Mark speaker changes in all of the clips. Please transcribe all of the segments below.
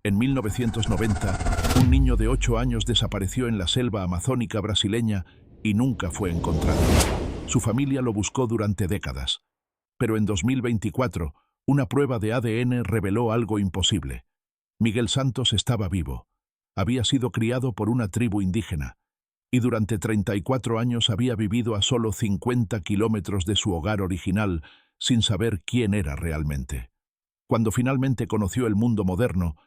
Speaker 1: En 1990, un niño de 8 años desapareció en la selva amazónica brasileña y nunca fue encontrado. Su familia lo buscó durante décadas. Pero en 2024, una prueba de ADN reveló algo imposible. Miguel Santos estaba vivo. Había sido criado por una tribu indígena y durante 34 años había vivido a solo 50 kilómetros de su hogar original sin saber quién era realmente. Cuando finalmente conoció el mundo moderno,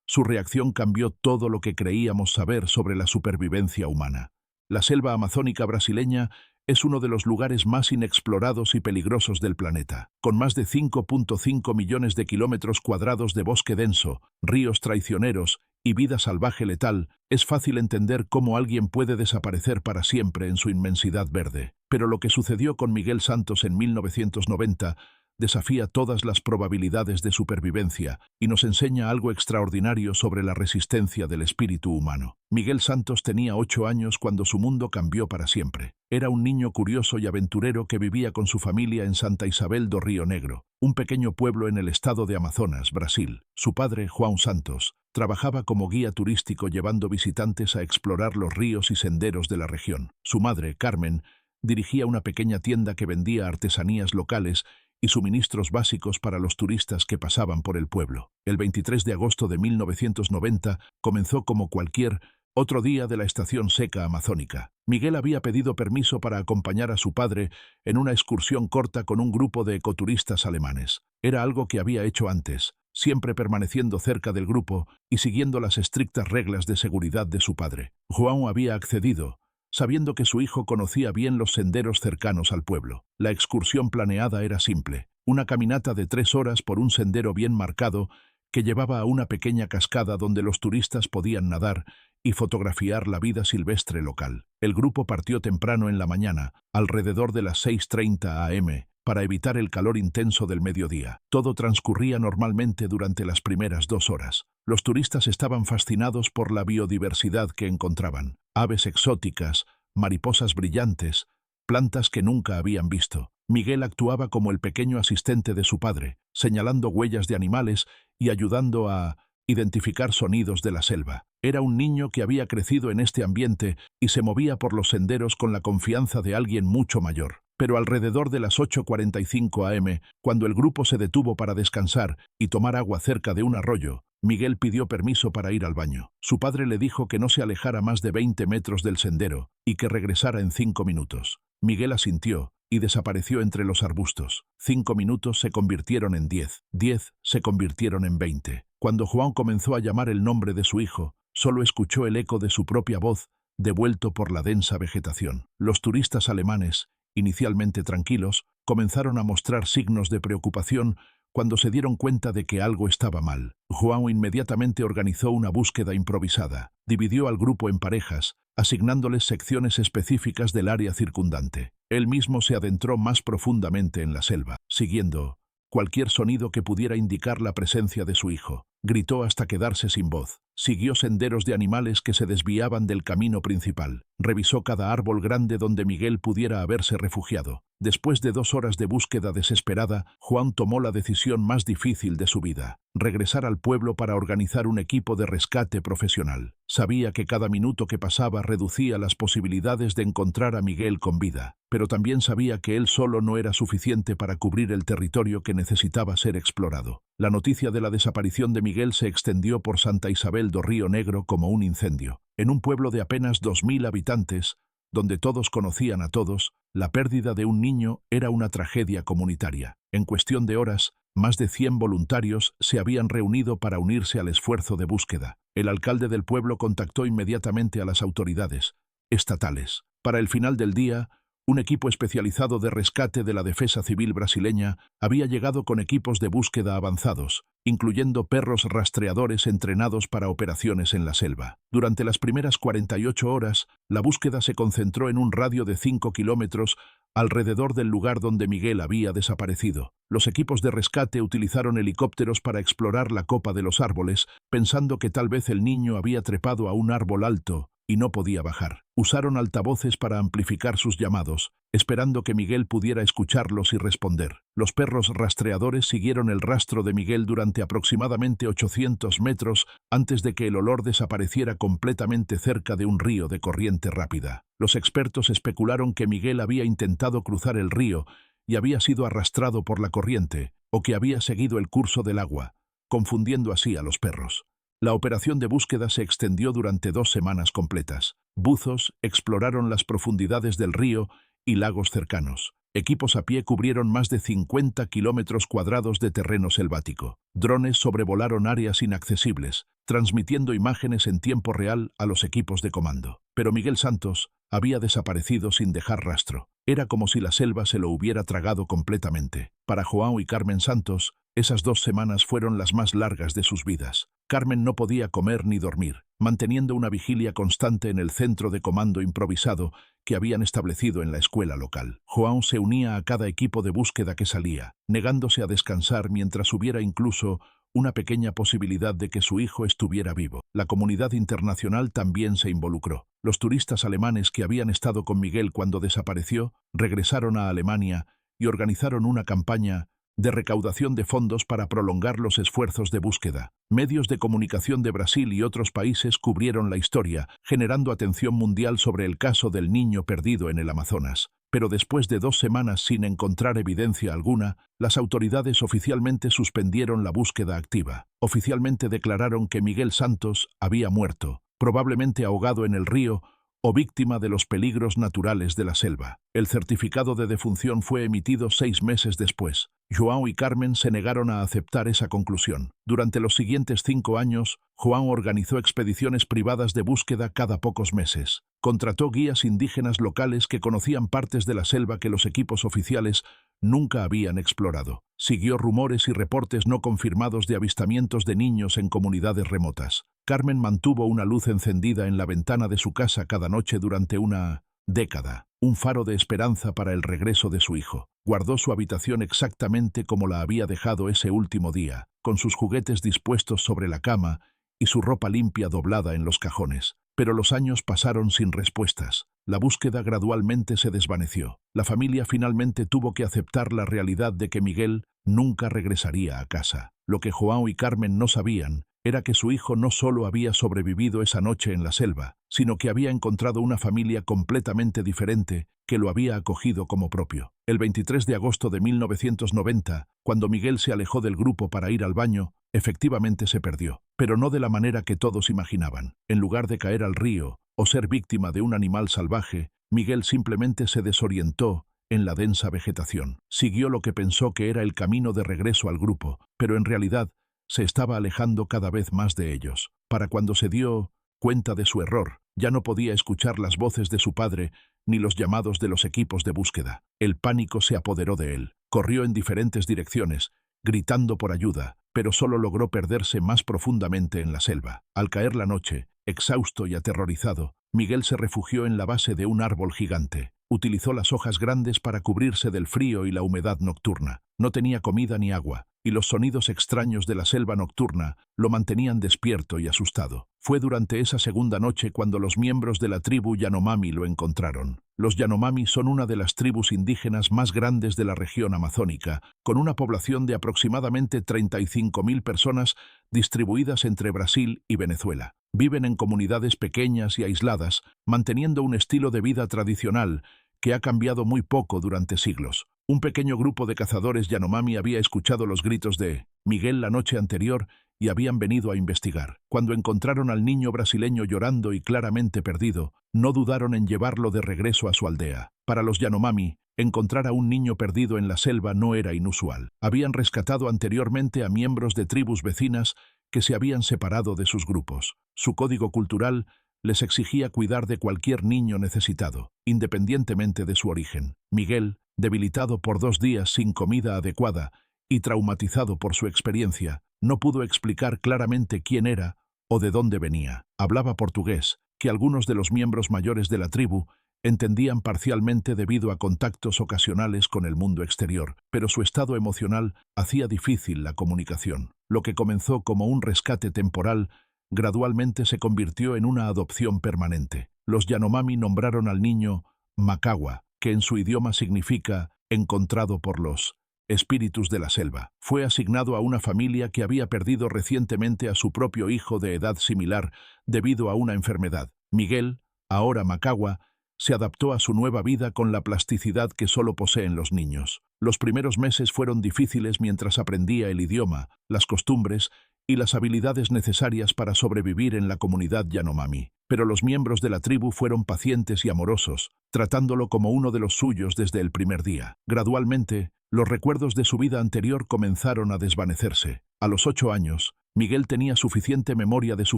Speaker 1: su reacción cambió todo lo que creíamos saber sobre la supervivencia humana. La selva amazónica brasileña es uno de los lugares más inexplorados y peligrosos del planeta. Con más de 5.5 millones de kilómetros cuadrados de bosque denso, ríos traicioneros y vida salvaje letal, es fácil entender cómo alguien puede desaparecer para siempre en su inmensidad verde. Pero lo que sucedió con Miguel Santos en 1990 desafía todas las probabilidades de supervivencia y nos enseña algo extraordinario sobre la resistencia del espíritu humano. Miguel Santos tenía 8 años cuando su mundo cambió para siempre. Era un niño curioso y aventurero que vivía con su familia en Santa Isabel do Rio Negro, un pequeño pueblo en el estado de Amazonas, Brasil. Su padre, João Santos, trabajaba como guía turístico llevando visitantes a explorar los ríos y senderos de la región. Su madre, Carmen, dirigía una pequeña tienda que vendía artesanías locales y suministros básicos para los turistas que pasaban por el pueblo. El 23 de agosto de 1990 comenzó como cualquier otro día de la estación seca amazónica. Miguel había pedido permiso para acompañar a su padre en una excursión corta con un grupo de ecoturistas alemanes. Era algo que había hecho antes, siempre permaneciendo cerca del grupo y siguiendo las estrictas reglas de seguridad de su padre. João había accedido, sabiendo que su hijo conocía bien los senderos cercanos al pueblo. La excursión planeada era simple, una caminata de 3 horas por un sendero bien marcado que llevaba a una pequeña cascada donde los turistas podían nadar y fotografiar la vida silvestre local. El grupo partió temprano en la mañana, alrededor de las 6:30 am, para evitar el calor intenso del mediodía. Todo transcurría normalmente durante las primeras 2 horas. Los turistas estaban fascinados por la biodiversidad que encontraban. Aves exóticas, mariposas brillantes, plantas que nunca habían visto. Miguel actuaba como el pequeño asistente de su padre, señalando huellas de animales y ayudando a identificar sonidos de la selva. Era un niño que había crecido en este ambiente y se movía por los senderos con la confianza de alguien mucho mayor. Pero alrededor de las 8:45 am, cuando el grupo se detuvo para descansar y tomar agua cerca de un arroyo, Miguel pidió permiso para ir al baño. Su padre le dijo que no se alejara más de 20 metros del sendero y que regresara en 5 minutos. Miguel asintió y desapareció entre los arbustos. 5 minutos se convirtieron en 10. 10 se convirtieron en 20. Cuando João comenzó a llamar el nombre de su hijo, solo escuchó el eco de su propia voz, devuelto por la densa vegetación. Los turistas alemanes, inicialmente tranquilos, comenzaron a mostrar signos de preocupación cuando se dieron cuenta de que algo estaba mal. João inmediatamente organizó una búsqueda improvisada. Dividió al grupo en parejas, asignándoles secciones específicas del área circundante. Él mismo se adentró más profundamente en la selva, siguiendo cualquier sonido que pudiera indicar la presencia de su hijo. Gritó hasta quedarse sin voz. Siguió senderos de animales que se desviaban del camino principal. Revisó cada árbol grande donde Miguel pudiera haberse refugiado. Después de 2 horas de búsqueda desesperada, João tomó la decisión más difícil de su vida: regresar al pueblo para organizar un equipo de rescate profesional. Sabía que cada minuto que pasaba reducía las posibilidades de encontrar a Miguel con vida, pero también sabía que él solo no era suficiente para cubrir el territorio que necesitaba ser explorado. La noticia de la desaparición de Miguel se extendió por Santa Isabel do Rio Negro como un incendio. En un pueblo de apenas 2.000 habitantes, donde todos conocían a todos, la pérdida de un niño era una tragedia comunitaria. En cuestión de horas, más de 100 voluntarios se habían reunido para unirse al esfuerzo de búsqueda. El alcalde del pueblo contactó inmediatamente a las autoridades estatales. Para el final del día, un equipo especializado de rescate de la Defensa Civil brasileña había llegado con equipos de búsqueda avanzados, incluyendo perros rastreadores entrenados para operaciones en la selva. Durante las primeras 48 horas, la búsqueda se concentró en un radio de 5 kilómetros alrededor del lugar donde Miguel había desaparecido. Los equipos de rescate utilizaron helicópteros para explorar la copa de los árboles, pensando que tal vez el niño había trepado a un árbol alto y no podía bajar. Usaron altavoces para amplificar sus llamados, esperando que Miguel pudiera escucharlos y responder. Los perros rastreadores siguieron el rastro de Miguel durante aproximadamente 800 metros antes de que el olor desapareciera completamente cerca de un río de corriente rápida. Los expertos especularon que Miguel había intentado cruzar el río y había sido arrastrado por la corriente, o que había seguido el curso del agua, confundiendo así a los perros. La operación de búsqueda se extendió durante 2 semanas completas. Buzos exploraron las profundidades del río y lagos cercanos. Equipos a pie cubrieron más de 50 kilómetros cuadrados de terreno selvático. Drones sobrevolaron áreas inaccesibles, transmitiendo imágenes en tiempo real a los equipos de comando. Pero Miguel Santos había desaparecido sin dejar rastro. Era como si la selva se lo hubiera tragado completamente. Para João y Carmen Santos, esas 2 semanas fueron las más largas de sus vidas. Carmen no podía comer ni dormir, manteniendo una vigilia constante en el centro de comando improvisado que habían establecido en la escuela local. João se unía a cada equipo de búsqueda que salía, negándose a descansar mientras hubiera incluso una pequeña posibilidad de que su hijo estuviera vivo. La comunidad internacional también se involucró. Los turistas alemanes que habían estado con Miguel cuando desapareció regresaron a Alemania y organizaron una campaña de recaudación de fondos para prolongar los esfuerzos de búsqueda. Medios de comunicación de Brasil y otros países cubrieron la historia, generando atención mundial sobre el caso del niño perdido en el Amazonas. Pero después de 2 semanas sin encontrar evidencia alguna, las autoridades oficialmente suspendieron la búsqueda activa. Oficialmente declararon que Miguel Santos había muerto, probablemente ahogado en el río o víctima de los peligros naturales de la selva. El certificado de defunción fue emitido 6 meses después. João y Carmen se negaron a aceptar esa conclusión. Durante los siguientes 5 años, João organizó expediciones privadas de búsqueda cada pocos meses. Contrató guías indígenas locales que conocían partes de la selva que los equipos oficiales nunca habían explorado. Siguió rumores y reportes no confirmados de avistamientos de niños en comunidades remotas. Carmen mantuvo una luz encendida en la ventana de su casa cada noche durante una década, un faro de esperanza para el regreso de su hijo. Guardó su habitación exactamente como la había dejado ese último día, con sus juguetes dispuestos sobre la cama y su ropa limpia doblada en los cajones. Pero los años pasaron sin respuestas. La búsqueda gradualmente se desvaneció. La familia finalmente tuvo que aceptar la realidad de que Miguel nunca regresaría a casa. Lo que João y Carmen no sabían era que su hijo no solo había sobrevivido esa noche en la selva, sino que había encontrado una familia completamente diferente que lo había acogido como propio. El 23 de agosto de 1990, cuando Miguel se alejó del grupo para ir al baño, efectivamente se perdió, pero no de la manera que todos imaginaban. En lugar de caer al río o ser víctima de un animal salvaje, Miguel simplemente se desorientó en la densa vegetación. Siguió lo que pensó que era el camino de regreso al grupo, pero en realidad se estaba alejando cada vez más de ellos. Para cuando se dio cuenta de su error, ya no podía escuchar las voces de su padre ni los llamados de los equipos de búsqueda. El pánico se apoderó de él. Corrió en diferentes direcciones, gritando por ayuda, pero solo logró perderse más profundamente en la selva. Al caer la noche, exhausto y aterrorizado, Miguel se refugió en la base de un árbol gigante. Utilizó las hojas grandes para cubrirse del frío y la humedad nocturna. No tenía comida ni agua, y los sonidos extraños de la selva nocturna lo mantenían despierto y asustado. Fue durante esa segunda noche cuando los miembros de la tribu Yanomami lo encontraron. Los Yanomami son una de las tribus indígenas más grandes de la región amazónica, con una población de aproximadamente 35.000 personas distribuidas entre Brasil y Venezuela. Viven en comunidades pequeñas y aisladas, manteniendo un estilo de vida tradicional que ha cambiado muy poco durante siglos. Un pequeño grupo de cazadores Yanomami había escuchado los gritos de Miguel la noche anterior y habían venido a investigar. Cuando encontraron al niño brasileño llorando y claramente perdido, no dudaron en llevarlo de regreso a su aldea. Para los Yanomami, encontrar a un niño perdido en la selva no era inusual. Habían rescatado anteriormente a miembros de tribus vecinas que se habían separado de sus grupos. Su código cultural les exigía cuidar de cualquier niño necesitado, independientemente de su origen. Miguel, debilitado por 2 días sin comida adecuada y traumatizado por su experiencia, no pudo explicar claramente quién era o de dónde venía. Hablaba portugués, que algunos de los miembros mayores de la tribu entendían parcialmente debido a contactos ocasionales con el mundo exterior, pero su estado emocional hacía difícil la comunicación. Lo que comenzó como un rescate temporal gradualmente se convirtió en una adopción permanente. Los Yanomami nombraron al niño Makawa, que en su idioma significa encontrado por los espíritus de la selva. Fue asignado a una familia que había perdido recientemente a su propio hijo de edad similar debido a una enfermedad. Miguel, ahora Makawa, se adaptó a su nueva vida con la plasticidad que solo poseen los niños. Los primeros meses fueron difíciles mientras aprendía el idioma, las costumbres y las habilidades necesarias para sobrevivir en la comunidad Yanomami. Pero los miembros de la tribu fueron pacientes y amorosos, tratándolo como uno de los suyos desde el primer día. Gradualmente, los recuerdos de su vida anterior comenzaron a desvanecerse. A los 8 años, Miguel tenía suficiente memoria de su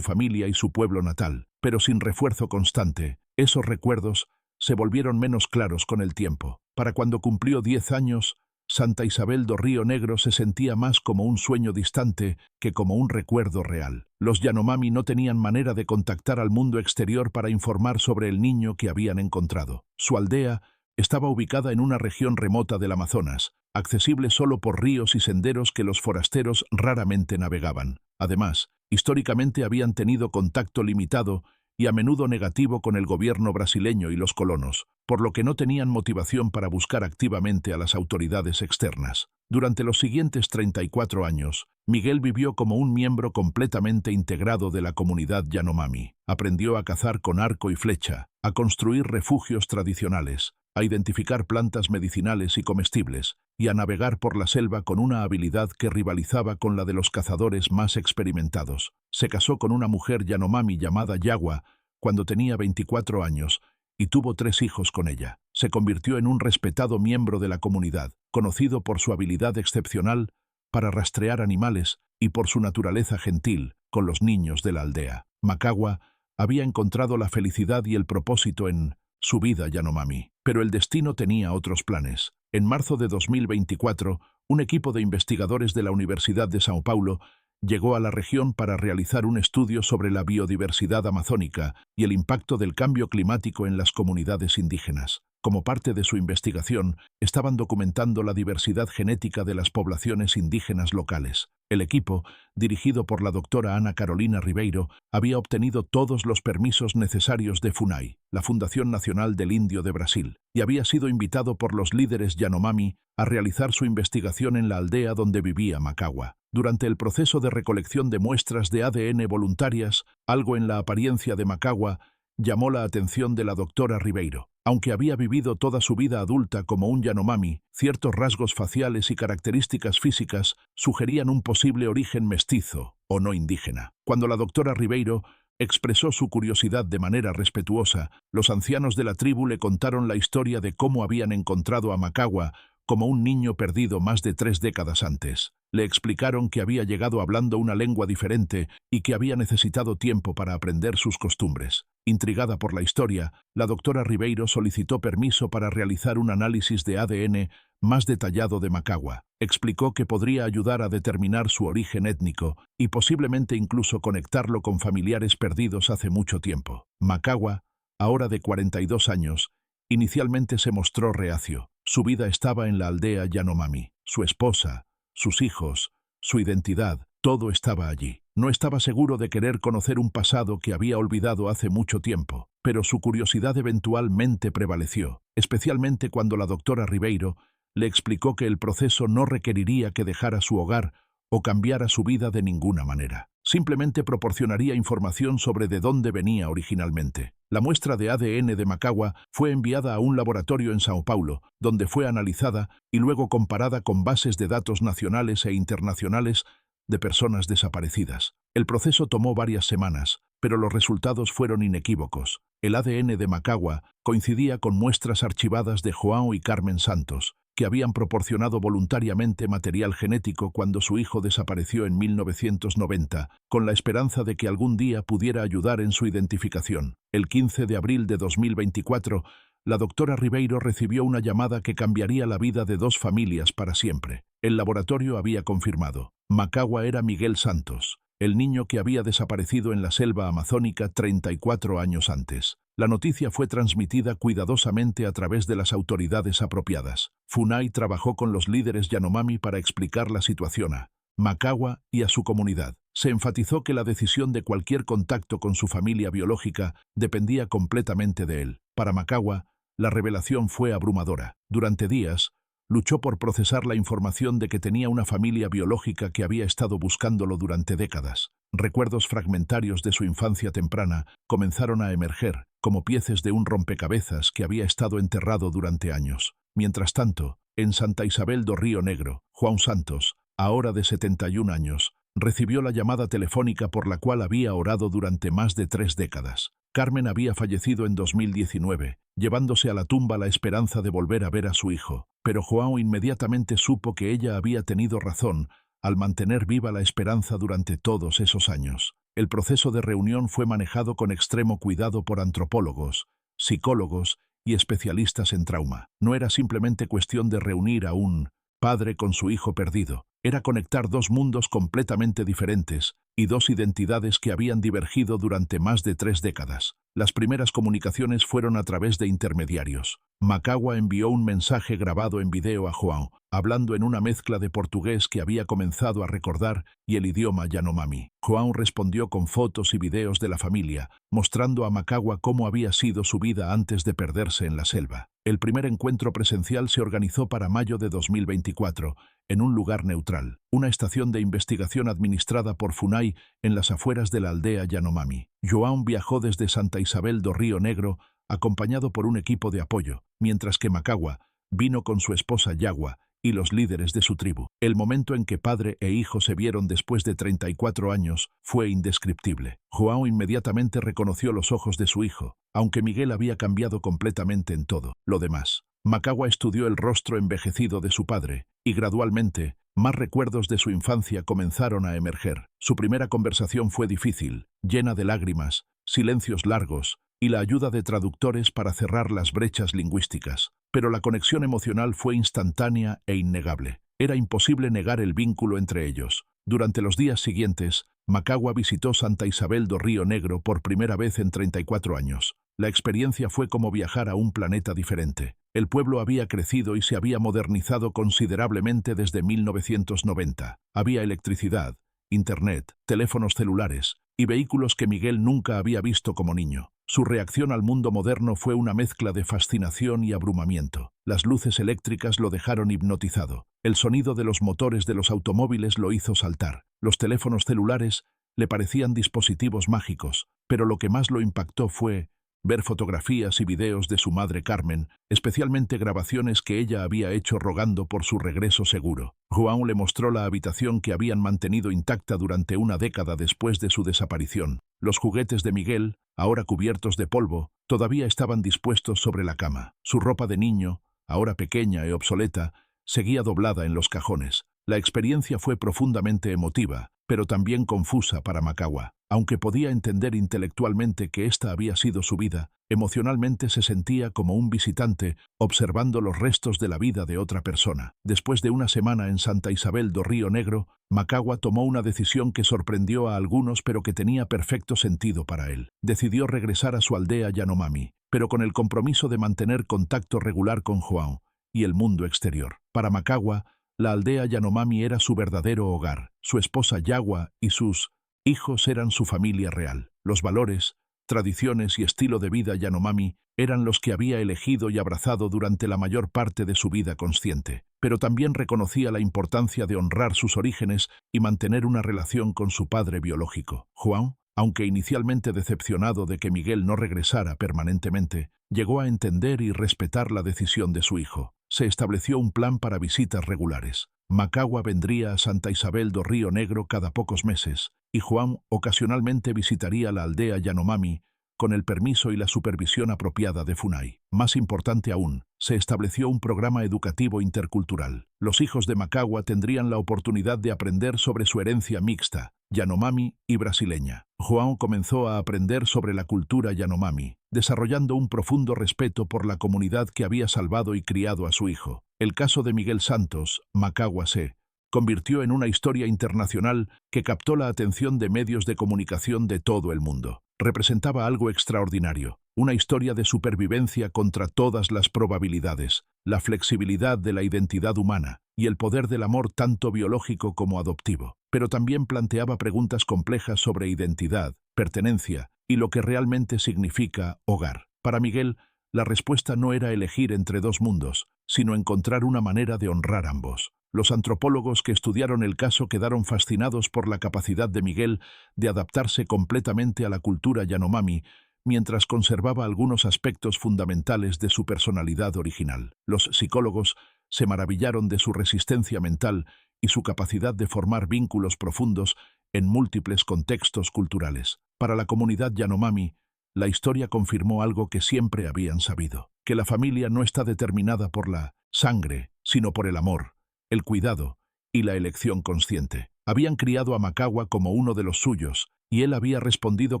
Speaker 1: familia y su pueblo natal, pero sin refuerzo constante, esos recuerdos se volvieron menos claros con el tiempo. Para cuando cumplió 10 años, Santa Isabel do Río Negro se sentía más como un sueño distante que como un recuerdo real. Los Yanomami no tenían manera de contactar al mundo exterior para informar sobre el niño que habían encontrado. Su aldea estaba ubicada en una región remota del Amazonas, accesible solo por ríos y senderos que los forasteros raramente navegaban. Además, históricamente habían tenido contacto limitado y a menudo negativo con el gobierno brasileño y los colonos, por lo que no tenían motivación para buscar activamente a las autoridades externas. Durante los siguientes 34 años, Miguel vivió como un miembro completamente integrado de la comunidad Yanomami. Aprendió a cazar con arco y flecha, a construir refugios tradicionales, a identificar plantas medicinales y comestibles, y a navegar por la selva con una habilidad que rivalizaba con la de los cazadores más experimentados. Se casó con una mujer Yanomami llamada Yawa cuando tenía 24 años y tuvo 3 hijos con ella. Se convirtió en un respetado miembro de la comunidad, conocido por su habilidad excepcional para rastrear animales y por su naturaleza gentil con los niños de la aldea. Makawa había encontrado la felicidad y el propósito en su vida Yanomami, pero el destino tenía otros planes. En marzo de 2024, un equipo de investigadores de la Universidad de São Paulo llegó a la región para realizar un estudio sobre la biodiversidad amazónica y el impacto del cambio climático en las comunidades indígenas. Como parte de su investigación, estaban documentando la diversidad genética de las poblaciones indígenas locales. El equipo, dirigido por la doctora Ana Carolina Ribeiro, había obtenido todos los permisos necesarios de FUNAI, la Fundación Nacional del Indio de Brasil, y había sido invitado por los líderes Yanomami a realizar su investigación en la aldea donde vivía Makawa. Durante el proceso de recolección de muestras de ADN voluntarias, algo en la apariencia de Makawa llamó la atención de la doctora Ribeiro. Aunque había vivido toda su vida adulta como un Yanomami, ciertos rasgos faciales y características físicas sugerían un posible origen mestizo o no indígena. Cuando la doctora Ribeiro expresó su curiosidad de manera respetuosa, los ancianos de la tribu le contaron la historia de cómo habían encontrado a Makawa como un niño perdido más de 3 décadas antes. Le explicaron que había llegado hablando una lengua diferente y que había necesitado tiempo para aprender sus costumbres. Intrigada por la historia, la doctora Ribeiro solicitó permiso para realizar un análisis de ADN más detallado de Makawa. Explicó que podría ayudar a determinar su origen étnico y posiblemente incluso conectarlo con familiares perdidos hace mucho tiempo. Makawa, ahora de 42 años, inicialmente se mostró reacio. Su vida estaba en la aldea Yanomami. Su esposa, sus hijos, su identidad, todo estaba allí. No estaba seguro de querer conocer un pasado que había olvidado hace mucho tiempo, pero su curiosidad eventualmente prevaleció, especialmente cuando la doctora Ribeiro le explicó que el proceso no requeriría que dejara su hogar o cambiara su vida de ninguna manera. Simplemente proporcionaría información sobre de dónde venía originalmente. La muestra de ADN de Makawa fue enviada a un laboratorio en São Paulo, donde fue analizada y luego comparada con bases de datos nacionales e internacionales de personas desaparecidas. El proceso tomó varias semanas, pero los resultados fueron inequívocos. El ADN de Makawa coincidía con muestras archivadas de João y Carmen Santos, que habían proporcionado voluntariamente material genético cuando su hijo desapareció en 1990, con la esperanza de que algún día pudiera ayudar en su identificación. El 15 de abril de 2024, la doctora Ribeiro recibió una llamada que cambiaría la vida de 2 familias para siempre. El laboratorio había confirmado. Makawa era Miguel Santos, el niño que había desaparecido en la selva amazónica 34 años antes. La noticia fue transmitida cuidadosamente a través de las autoridades apropiadas. FUNAI trabajó con los líderes Yanomami para explicar la situación a Macagua y a su comunidad. Se enfatizó que la decisión de cualquier contacto con su familia biológica dependía completamente de él. Para Macagua, la revelación fue abrumadora. Durante días, luchó por procesar la información de que tenía una familia biológica que había estado buscándolo durante décadas. Recuerdos fragmentarios de su infancia temprana comenzaron a emerger, como piezas de un rompecabezas que había estado enterrado durante años. Mientras tanto, en Santa Isabel do Río Negro, João Santos, ahora de 71 años, recibió la llamada telefónica por la cual había orado durante más de 3 décadas. Carmen había fallecido en 2019, llevándose a la tumba la esperanza de volver a ver a su hijo, pero João inmediatamente supo que ella había tenido razón al mantener viva la esperanza durante todos esos años. El proceso de reunión fue manejado con extremo cuidado por antropólogos, psicólogos y especialistas en trauma. No era simplemente cuestión de reunir a un padre con su hijo perdido. Era conectar dos mundos completamente diferentes y dos identidades que habían divergido durante más de 3 décadas. Las primeras comunicaciones fueron a través de intermediarios. Macagua envió un mensaje grabado en video a João, hablando en una mezcla de portugués que había comenzado a recordar y el idioma Yanomami. João respondió con fotos y videos de la familia, mostrando a Macagua cómo había sido su vida antes de perderse en la selva. El primer encuentro presencial se organizó para mayo de 2024, en un lugar neutral, una estación de investigación administrada por FUNAI en las afueras de la aldea Yanomami. João viajó desde Santa Isabel do Río Negro, acompañado por un equipo de apoyo, mientras que Macagua vino con su esposa Yagua y los líderes de su tribu. El momento en que padre e hijo se vieron después de 34 años fue indescriptible. João inmediatamente reconoció los ojos de su hijo, aunque Miguel había cambiado completamente en todo lo demás. Macagua estudió el rostro envejecido de su padre, y gradualmente, más recuerdos de su infancia comenzaron a emerger. Su primera conversación fue difícil, llena de lágrimas, silencios largos, y la ayuda de traductores para cerrar las brechas lingüísticas. Pero la conexión emocional fue instantánea e innegable. Era imposible negar el vínculo entre ellos. Durante los días siguientes, Macagua visitó Santa Isabel do Río Negro por primera vez en 34 años. La experiencia fue como viajar a un planeta diferente. El pueblo había crecido y se había modernizado considerablemente desde 1990. Había electricidad, internet, teléfonos celulares y vehículos que Miguel nunca había visto como niño. Su reacción al mundo moderno fue una mezcla de fascinación y abrumamiento. Las luces eléctricas lo dejaron hipnotizado. El sonido de los motores de los automóviles lo hizo saltar. Los teléfonos celulares le parecían dispositivos mágicos, pero lo que más lo impactó fue ver fotografías y videos de su madre Carmen, especialmente grabaciones que ella había hecho rogando por su regreso seguro. João le mostró la habitación que habían mantenido intacta durante una década después de su desaparición. Los juguetes de Miguel, ahora cubiertos de polvo, todavía estaban dispuestos sobre la cama. Su ropa de niño, ahora pequeña y obsoleta, seguía doblada en los cajones. La experiencia fue profundamente emotiva, pero también confusa para Macagua. Aunque podía entender intelectualmente que esta había sido su vida, emocionalmente se sentía como un visitante observando los restos de la vida de otra persona. Después de una semana en Santa Isabel do Río Negro, Macagua tomó una decisión que sorprendió a algunos pero que tenía perfecto sentido para él. Decidió regresar a su aldea Yanomami, pero con el compromiso de mantener contacto regular con João y el mundo exterior. Para Macagua, la aldea Yanomami era su verdadero hogar. Su esposa Yagua y sus hijos eran su familia real. Los valores, tradiciones y estilo de vida Yanomami eran los que había elegido y abrazado durante la mayor parte de su vida consciente, pero también reconocía la importancia de honrar sus orígenes y mantener una relación con su padre biológico. João, aunque inicialmente decepcionado de que Miguel no regresara permanentemente, llegó a entender y respetar la decisión de su hijo. Se estableció un plan para visitas regulares. Macagua vendría a Santa Isabel do Río Negro cada pocos meses, y João ocasionalmente visitaría la aldea Yanomami con el permiso y la supervisión apropiada de FUNAI. Más importante aún, se estableció un programa educativo intercultural. Los hijos de Macagua tendrían la oportunidad de aprender sobre su herencia mixta, Yanomami y brasileña. João comenzó a aprender sobre la cultura Yanomami, desarrollando un profundo respeto por la comunidad que había salvado y criado a su hijo. El caso de Miguel Santos, Macagua se convirtió en una historia internacional que captó la atención de medios de comunicación de todo el mundo. representaba algo extraordinario, una historia de supervivencia contra todas las probabilidades, la flexibilidad de la identidad humana y el poder del amor tanto biológico como adoptivo. Pero también planteaba preguntas complejas sobre identidad, pertenencia y lo que realmente significa hogar. Para Miguel, la respuesta no era elegir entre dos mundos, sino encontrar una manera de honrar ambos. Los antropólogos que estudiaron el caso quedaron fascinados por la capacidad de Miguel de adaptarse completamente a la cultura Yanomami, mientras conservaba algunos aspectos fundamentales de su personalidad original. Los psicólogos se maravillaron de su resistencia mental y su capacidad de formar vínculos profundos en múltiples contextos culturales. Para la comunidad Yanomami, la historia confirmó algo que siempre habían sabido, que la familia no está determinada por la sangre, sino por el amor, el cuidado y la elección consciente. Habían criado a Macagua como uno de los suyos, y él había respondido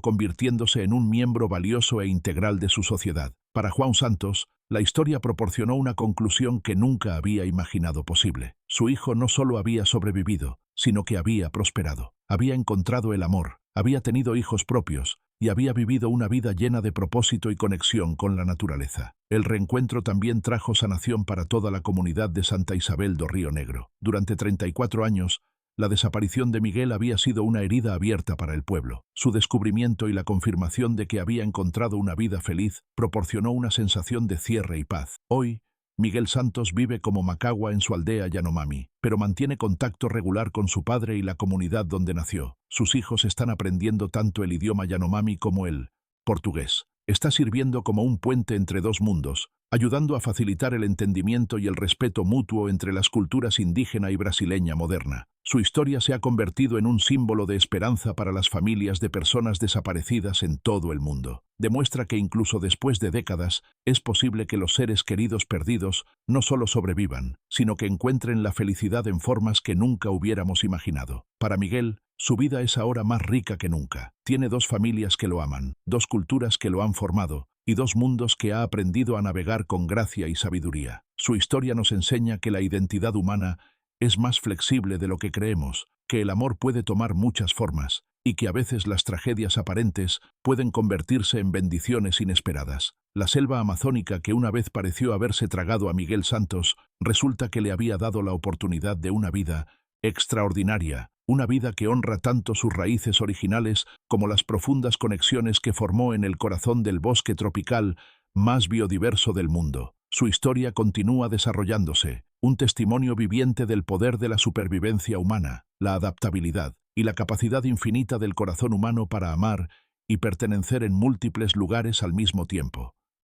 Speaker 1: convirtiéndose en un miembro valioso e integral de su sociedad. Para Juan Santos, la historia proporcionó una conclusión que nunca había imaginado posible. Su hijo no solo había sobrevivido, sino que había prosperado. Había encontrado el amor, había tenido hijos propios, y había vivido una vida llena de propósito y conexión con la naturaleza. El reencuentro también trajo sanación para toda la comunidad de Santa Isabel do Río Negro. Durante 34 años, la desaparición de Miguel había sido una herida abierta para el pueblo. Su descubrimiento y la confirmación de que había encontrado una vida feliz proporcionó una sensación de cierre y paz. Hoy, Miguel Santos vive como Macagua en su aldea Yanomami, pero mantiene contacto regular con su padre y la comunidad donde nació. Sus hijos están aprendiendo tanto el idioma Yanomami como el portugués. Está sirviendo como un puente entre dos mundos, ayudando a facilitar el entendimiento y el respeto mutuo entre las culturas indígena y brasileña moderna. Su historia se ha convertido en un símbolo de esperanza para las familias de personas desaparecidas en todo el mundo. Demuestra que incluso después de décadas es posible que los seres queridos perdidos no solo sobrevivan, sino que encuentren la felicidad en formas que nunca hubiéramos imaginado. Para Miguel, su vida es ahora más rica que nunca. Tiene dos familias que lo aman, dos culturas que lo han formado y dos mundos que ha aprendido a navegar con gracia y sabiduría. Su historia nos enseña que la identidad humana es más flexible de lo que creemos, que el amor puede tomar muchas formas y que a veces las tragedias aparentes pueden convertirse en bendiciones inesperadas. La selva amazónica que una vez pareció haberse tragado a Miguel Santos resulta que le había dado la oportunidad de una vida extraordinaria, una vida que honra tanto sus raíces originales como las profundas conexiones que formó en el corazón del bosque tropical más biodiverso del mundo. Su historia continúa desarrollándose, un testimonio viviente del poder de la supervivencia humana, la adaptabilidad y la capacidad infinita del corazón humano para amar y pertenecer en múltiples lugares al mismo tiempo.